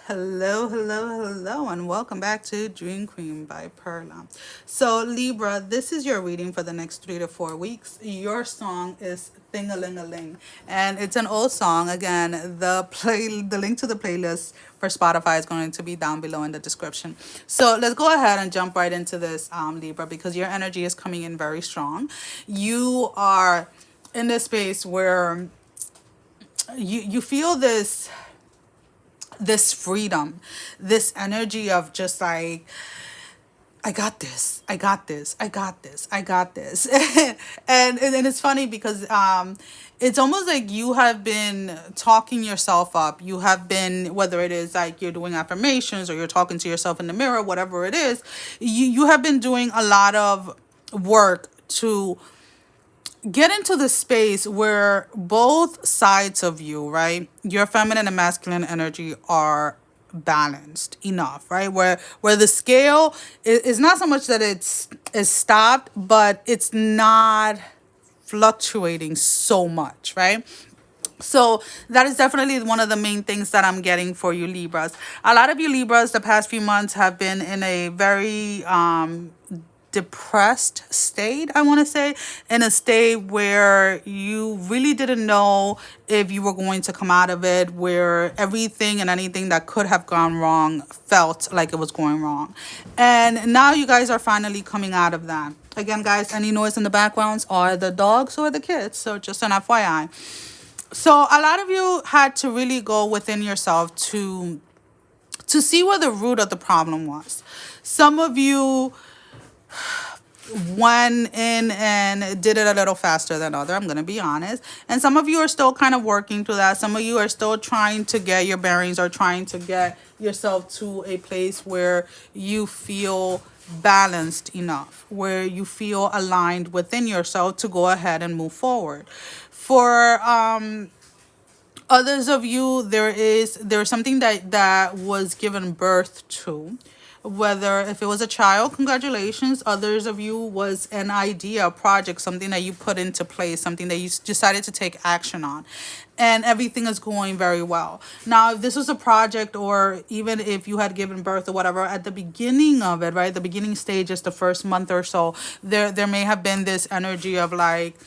Hello, hello, hello, and welcome back to Dream Queen by Perla. So, Libra, this is your reading for the next 3 to 4 weeks. Your song is Thing a Ling a Ling, and it's an old song. Again, the link to the playlist for Spotify is going to be down below in the description. So, let's go ahead and jump right into this, Libra, because your energy is coming in very strong. You are in this space where you feel this freedom, this energy of just like, I got this, I got this, I got this, I got this. And it's funny because it's almost like you have been talking yourself up. You have been, whether it is like you're doing affirmations or you're talking to yourself in the mirror, whatever it is, you have been doing a lot of work to get into the space where both sides of you, right? Your feminine and masculine energy are balanced enough, right? Where the scale is not so much that it's is stopped, but it's not fluctuating so much, right? So that is definitely one of the main things that I'm getting for you Libras. A lot of you Libras the past few months have been in a very depressed state, I want to say, in a state where you really didn't know if you were going to come out of it, where everything and anything that could have gone wrong felt like it was going wrong. And now you guys are finally coming out of that. Again, guys, any noise in the backgrounds are the dogs or the kids, so just an FYI. So a lot of you had to really go within yourself to see where the root of the problem was. Some of you went in and did it a little faster than other, I'm going to be honest. And some of you are still kind of working through that. Some of you are still trying to get your bearings or trying to get yourself to a place where you feel balanced enough, where you feel aligned within yourself to go ahead and move forward. For others of you, there's something that was given birth to, whether if it was a child, congratulations. Others of you was an idea, a project, something that you put into place, something that you decided to take action on, and everything is going very well. Now if this was a project, or even if you had given birth or whatever, at the beginning of it, right, the beginning stages, the first month or so, there may have been this energy of like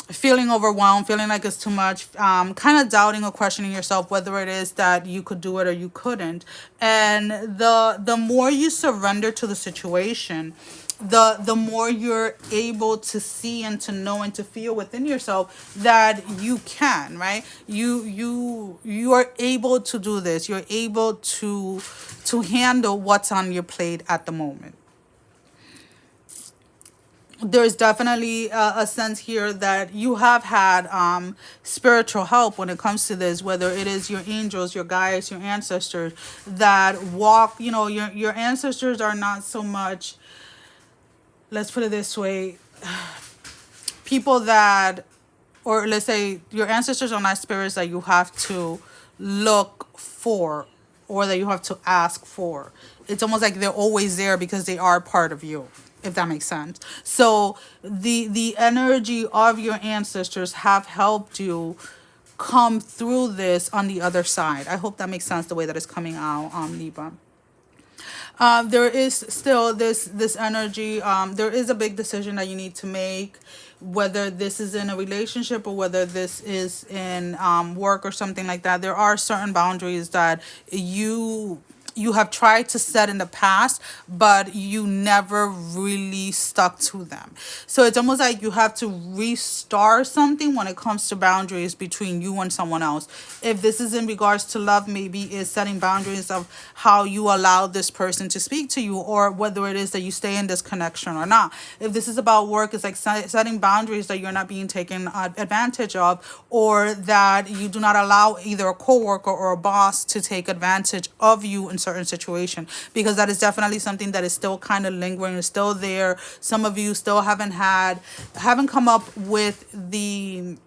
feeling overwhelmed, feeling like it's too much, kind of doubting or questioning yourself whether it is that you could do it or you couldn't. And the more you surrender to the situation, the more you're able to see and to know and to feel within yourself that you can, right? You are able to do this. You're able to handle what's on your plate at the moment. There's definitely a sense here that you have had spiritual help when it comes to this, whether it is your angels, your guides, your ancestors that walk, your ancestors are not so much, let's put it this way, people that, or let's say your ancestors are not spirits that you have to look for or that you have to ask for. It's almost like they're always there because they are part of you, if that makes sense. So the energy of your ancestors have helped you come through this on the other side. I hope that makes sense the way that it's coming out, Libra. There is still this energy. There is a big decision that you need to make, whether this is in a relationship or whether this is in work or something like that. There are certain boundaries that you have tried to set in the past, but you never really stuck to them. So it's almost like you have to restart something when it comes to boundaries between you and someone else. If this is in regards to love, maybe it's setting boundaries of how you allow this person to speak to you, or whether it is that you stay in this connection or not. If this is about work, it's like setting boundaries that you're not being taken advantage of, or that you do not allow either a coworker or a boss to take advantage of you in certain situation, because that is definitely something that is still kind of lingering, is still there. Some of you still haven't come up with the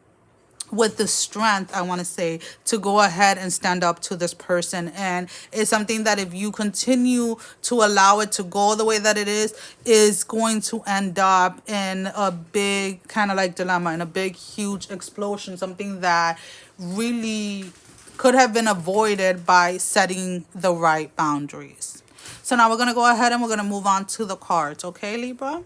strength, I want to say, to go ahead and stand up to this person. And it's something that if you continue to allow it to go the way that it is going to end up in a big kind of like dilemma, in a big huge explosion, something that really could have been avoided by setting the right boundaries. So now we're going to go ahead and we're going to move on to the cards. Okay, Libra?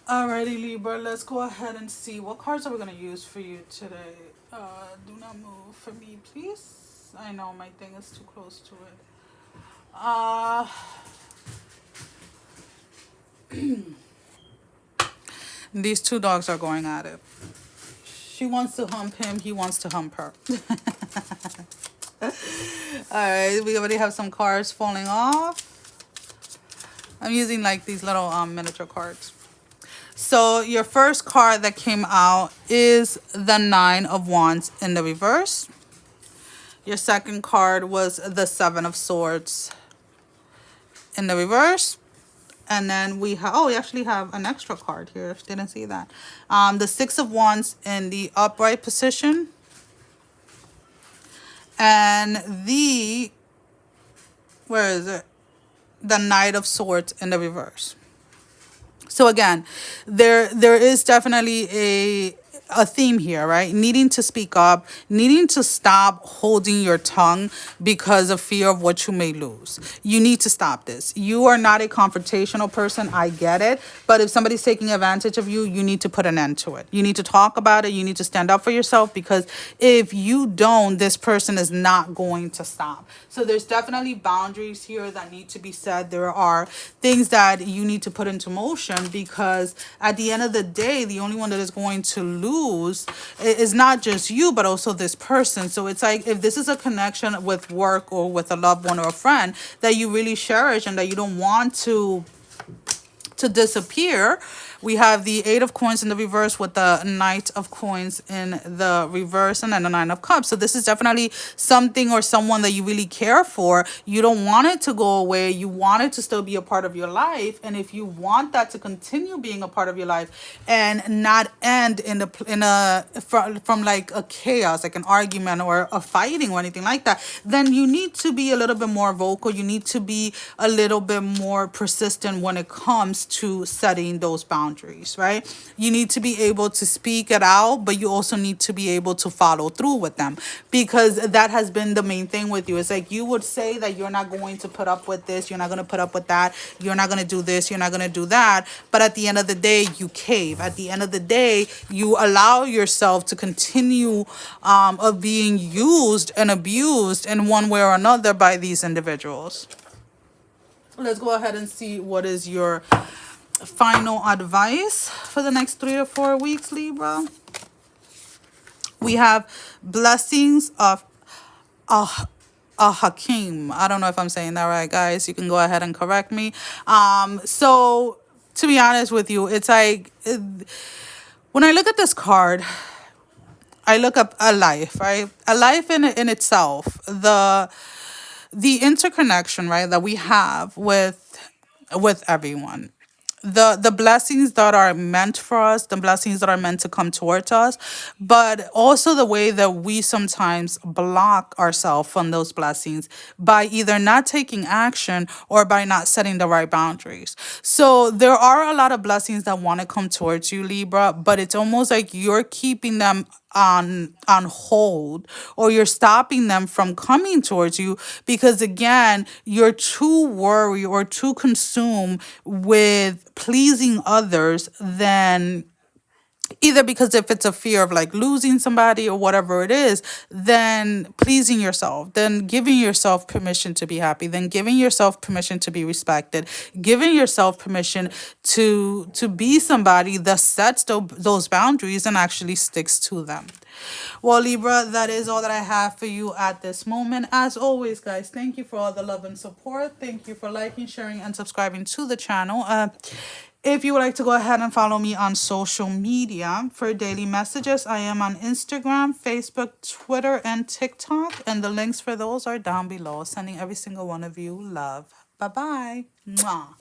Alrighty, Libra. Let's go ahead and see what cards are we going to use for you today. Do not move for me, please. I know my thing is too close to it. These two dogs are going at it. She wants to hump him. He wants to hump her. Alright, we already have some cards falling off. I'm using like these little miniature cards. So your first card that came out is the Nine of Wands in the reverse. Your second card was the Seven of Swords in the reverse. And then we have, oh, we actually have an extra card here. Didn't see that. The Six of Wands in the upright position. And the, where is it? The Knight of Swords in the reverse. So again, there is definitely a theme here, right? Needing to speak up, needing to stop holding your tongue because of fear of what you may lose. You need to stop this. You are not a confrontational person. I get it. But if somebody's taking advantage of you, you need to put an end to it. You need to talk about it. You need to stand up for yourself, because if you don't, this person is not going to stop. So there's definitely boundaries here that need to be set. There are things that you need to put into motion, because at the end of the day, the only one that is going to lose is not just you, but also this person. So it's like, if this is a connection with work or with a loved one or a friend that you really cherish and that you don't want to disappear, we have the Eight of Coins in the reverse with the Knight of Coins in the reverse, and then the Nine of Cups. So this is definitely something or someone that you really care for. You don't want it to go away. You want it to still be a part of your life. And if you want that to continue being a part of your life and not end from like a chaos, like an argument or a fighting or anything like that, then you need to be a little bit more vocal. You need to be a little bit more persistent when it comes to setting those boundaries, right? You need to be able to speak it out, but you also need to be able to follow through with them, because that has been the main thing with you. It's like you would say that you're not going to put up with this, you're not going to put up with that, you're not going to do this, you're not going to do that, but at the end of the day, you cave. At the end of the day, you allow yourself to continue of being used and abused in one way or another by these individuals. Let's go ahead and see what is your final advice for the next 3 to 4 weeks, Libra. We have blessings of Hakim. I don't know if I'm saying that right, guys. You can go ahead and correct me. So to be honest with you, it's like when I look at this card, I look up a life, right? A life in itself, the interconnection, right, that we have with everyone. The blessings that are meant for us, the blessings that are meant to come towards us, but also the way that we sometimes block ourselves from those blessings by either not taking action or by not setting the right boundaries. So there are a lot of blessings that want to come towards you, Libra, but it's almost like you're keeping them on hold, or you're stopping them from coming towards you because, again, you're too worried or too consumed with pleasing others, than either because if it's a fear of like losing somebody or whatever it is, then pleasing yourself, then giving yourself permission to be happy, then giving yourself permission to be respected, giving yourself permission to be somebody that sets those boundaries and actually sticks to them. Well, Libra, that is all that I have for you at this moment. As always, guys, thank you for all the love and support. Thank you for liking, sharing, and subscribing to the channel. If you would like to go ahead and follow me on social media for daily messages, I am on Instagram, Facebook, Twitter, and TikTok. And the links for those are down below. Sending every single one of you love. Bye-bye. Mwah.